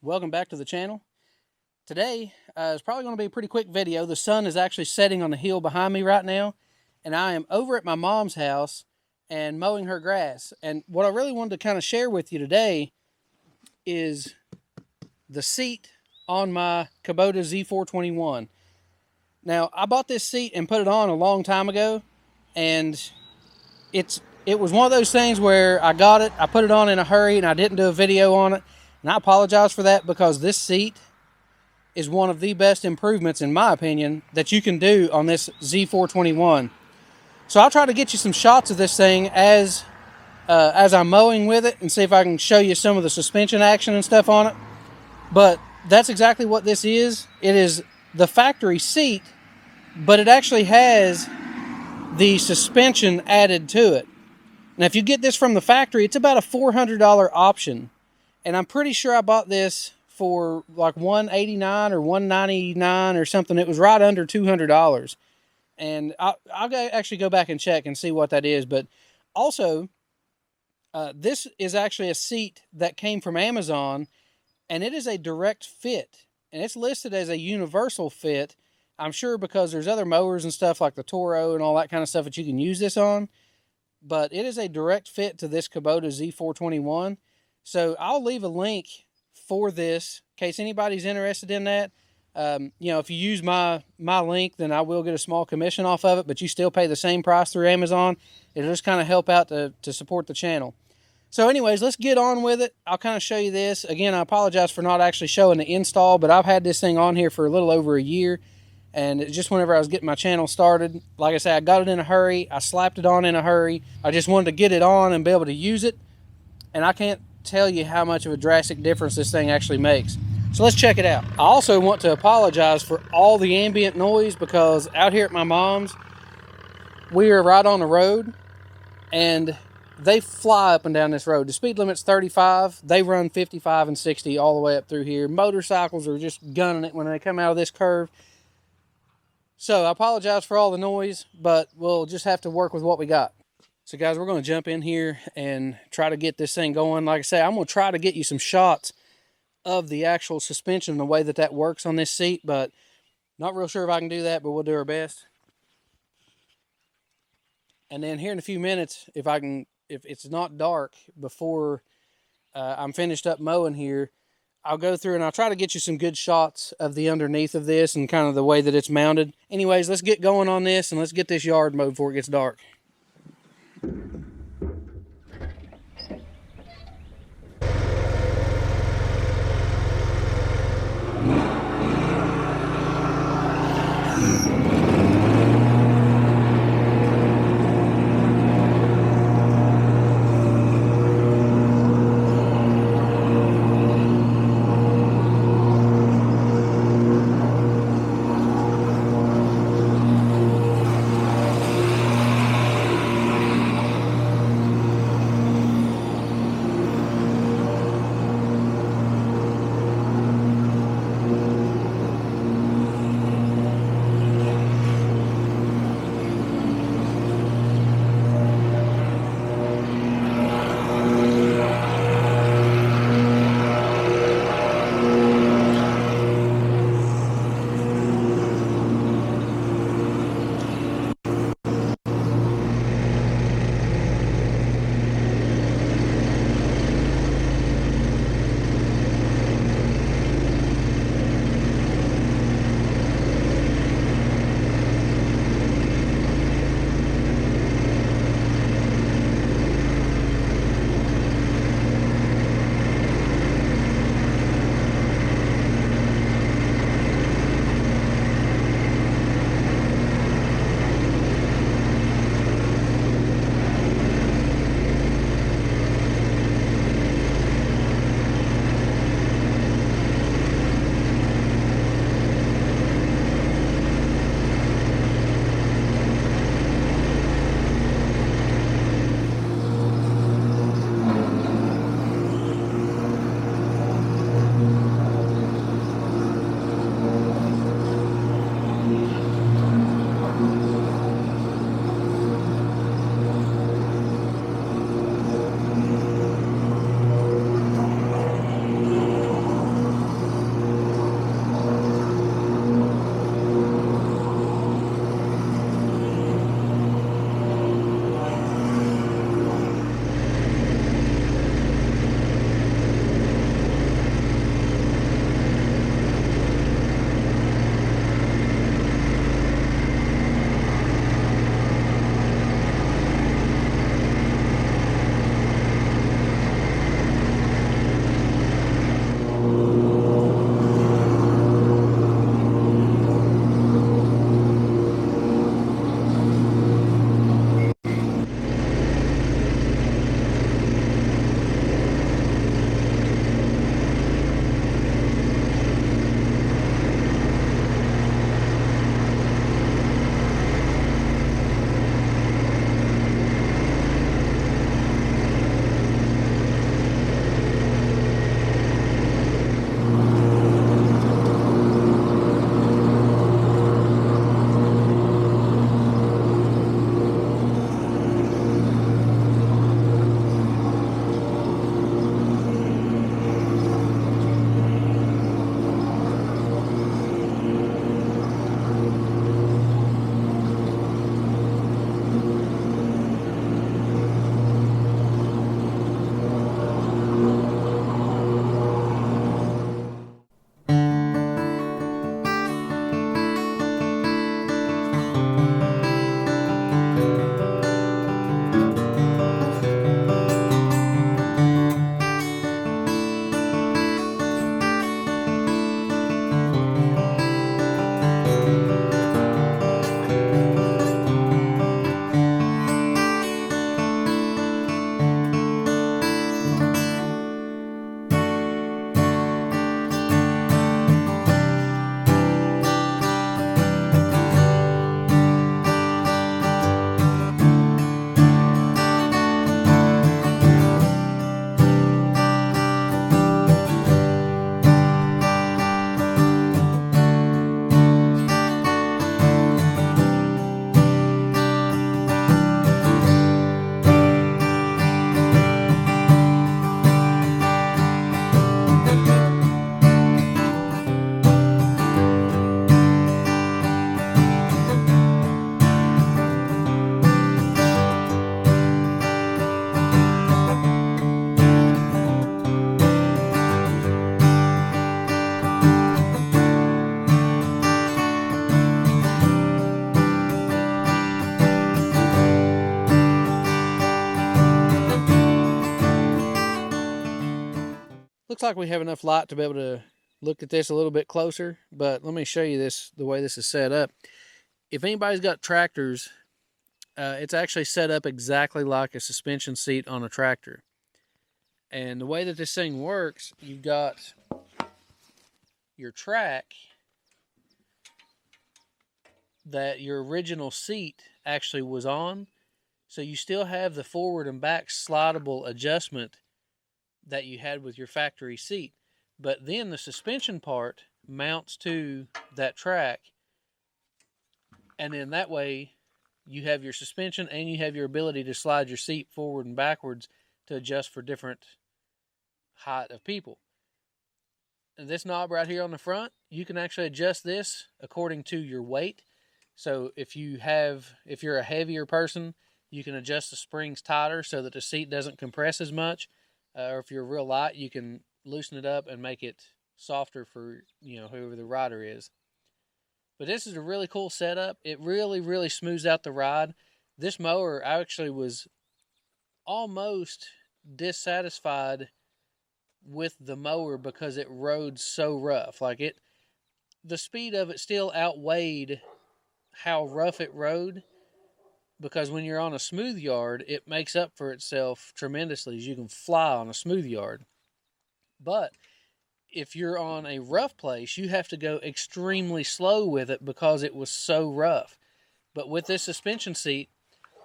Welcome back to the channel. Today is probably going to be a pretty quick video. The sun is actually setting on the hill behind me right now, and I am over at my mom's house and mowing her grass. And what I really wanted to kind of share with you today is the seat on my Kubota Z421. Now, I bought this seat and put it on a long time ago, and it was one of those things where I got it, I put it on in a hurry, and I didn't do a video on it. And I apologize for that, because this seat is one of the best improvements, in my opinion, that you can do on this Z421. So I'll try to get you some shots of this thing as I'm mowing with it, and see if I can show you some of the suspension action and stuff on it. But that's exactly what this is. It is the factory seat, but it actually has the suspension added to it. Now, if you get this from the factory, it's about a $400 option. And I'm pretty sure I bought this for like $189 or $199 or something. It was right under $200. And I'll actually go back and check and see what that is. But also, this is actually a seat that came from Amazon, and it is a direct fit. And it's listed as a universal fit, I'm sure, because there's other mowers and stuff like the Toro and all that kind of stuff that you can use this on. But it is a direct fit to this Kubota Z421. So I'll leave a link for this in case anybody's interested in that. You know, if you use my link, then I will get a small commission off of it, but you still pay the same price through Amazon. It'll just kind of help out to support the channel. So anyways, let's get on with it. I'll kind of show you this. Again, I apologize for not actually showing the install, but I've had this thing on here for a little over a year. And it's just whenever I was getting my channel started, like I said, I got it in a hurry. I slapped it on in a hurry. I just wanted to get it on and be able to use it. And I can't tell you how much of a drastic difference this thing actually makes. So let's check it out. I also want to apologize for all the ambient noise, because out here at my mom's, we are right on the road, and they fly up and down this road. The speed limit's 35. They run 55 and 60 all the way up through here. Motorcycles are just gunning it when they come out of this curve. So I apologize for all the noise, but we'll just have to work with what we got. So guys, we're going to jump in here and try to get this thing going. Like I say, I'm going to try to get you some shots of the actual suspension and the way that works on this seat, but not real sure if I can do that, but we'll do our best. And then here in a few minutes, if it's not dark before I'm finished up mowing here, I'll go through and I'll try to get you some good shots of the underneath of this and kind of the way that it's mounted. Anyways, let's get going on this, and let's get this yard mowed before it gets dark. like we have enough light to be able to look at this a little bit closer, but let me show you this, the way this is set up. If anybody's got tractors, it's actually set up exactly like a suspension seat on a tractor. And the way that this thing works, you've got your track that your original seat actually was on. So you still have the forward and back slidable adjustment that you had with your factory seat. But then the suspension part mounts to that track. And then that way you have your suspension and you have your ability to slide your seat forward and backwards to adjust for different height of people. And this knob right here on the front, you can actually adjust this according to your weight. So if you're a heavier person, you can adjust the springs tighter so that the seat doesn't compress as much. Or if you're real light, you can loosen it up and make it softer for, whoever the rider is. But this is a really cool setup. It really, really smooths out the ride. This mower, I actually was almost dissatisfied with the mower because it rode so rough. The speed of it still outweighed how rough it rode, because when you're on a smooth yard, it makes up for itself tremendously as you can fly on a smooth yard. But if you're on a rough place, you have to go extremely slow with it because it was so rough. But with this suspension seat,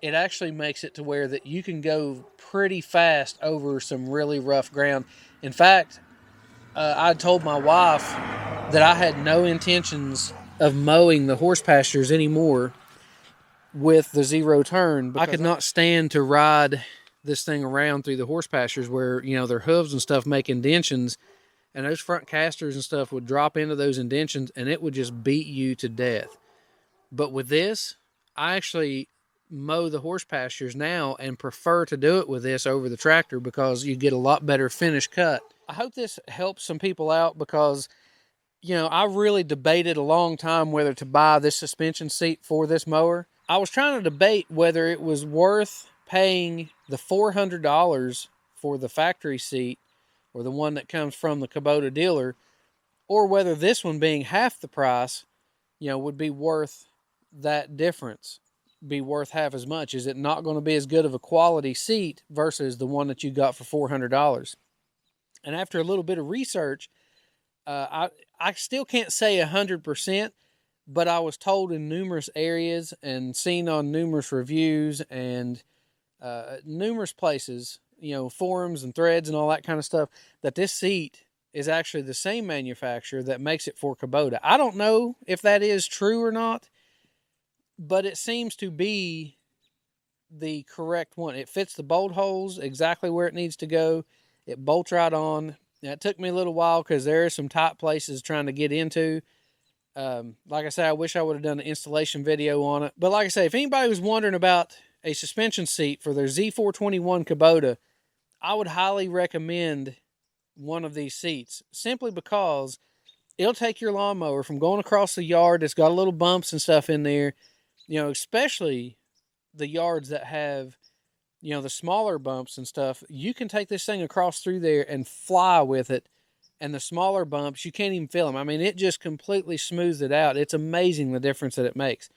it actually makes it to where that you can go pretty fast over some really rough ground. In fact, I told my wife that I had no intentions of mowing the horse pastures anymore with the zero turn. I could not stand to ride this thing around through the horse pastures where, their hooves and stuff make indentions, and those front casters and stuff would drop into those indentions and it would just beat you to death. But with this, I actually mow the horse pastures now and prefer to do it with this over the tractor because you get a lot better finish cut. I hope this helps some people out because, I really debated a long time whether to buy this suspension seat for this mower. I was trying to debate whether it was worth paying the $400 for the factory seat or the one that comes from the Kubota dealer, or whether this one being half the price, would be worth that difference, be worth half as much. Is it not going to be as good of a quality seat versus the one that you got for $400? And after a little bit of research, I still can't say 100%, but I was told in numerous areas and seen on numerous reviews and numerous places, forums and threads and all that kind of stuff, that this seat is actually the same manufacturer that makes it for Kubota. I don't know if that is true or not, but it seems to be the correct one. It fits the bolt holes exactly where it needs to go. It bolts right on. Now, it took me a little while because there are some tight places trying to get into. Like I said, I wish I would have done an installation video on it. But like I say, if anybody was wondering about a suspension seat for their Z421 Kubota, I would highly recommend one of these seats, simply because it'll take your lawnmower from going across the yard that's got a little bumps and stuff in there, especially the yards that have, the smaller bumps and stuff. You can take this thing across through there and fly with it, and the smaller bumps, you can't even feel them. I mean, it just completely smooths it out. It's amazing the difference that it makes.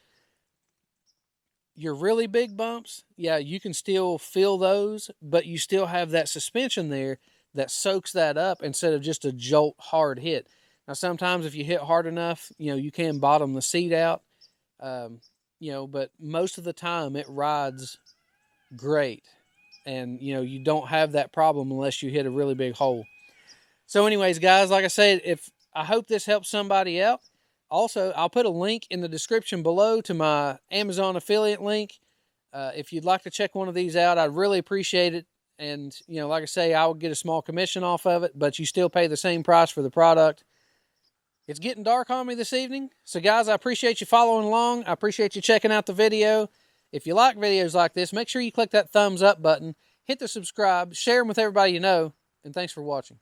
Your really big bumps, yeah, you can still feel those, but you still have that suspension there that soaks that up instead of just a jolt hard hit. Now, sometimes if you hit hard enough, you can bottom the seat out, but most of the time it rides great. And, you don't have that problem unless you hit a really big hole. So anyways, guys, like I said, I hope this helps somebody out. Also, I'll put a link in the description below to my Amazon affiliate link. If you'd like to check one of these out, I'd really appreciate it. And, like I say, I will get a small commission off of it, but you still pay the same price for the product. It's getting dark on me this evening. So, guys, I appreciate you following along. I appreciate you checking out the video. If you like videos like this, make sure you click that thumbs up button, hit the subscribe, share them with everybody you know, and thanks for watching.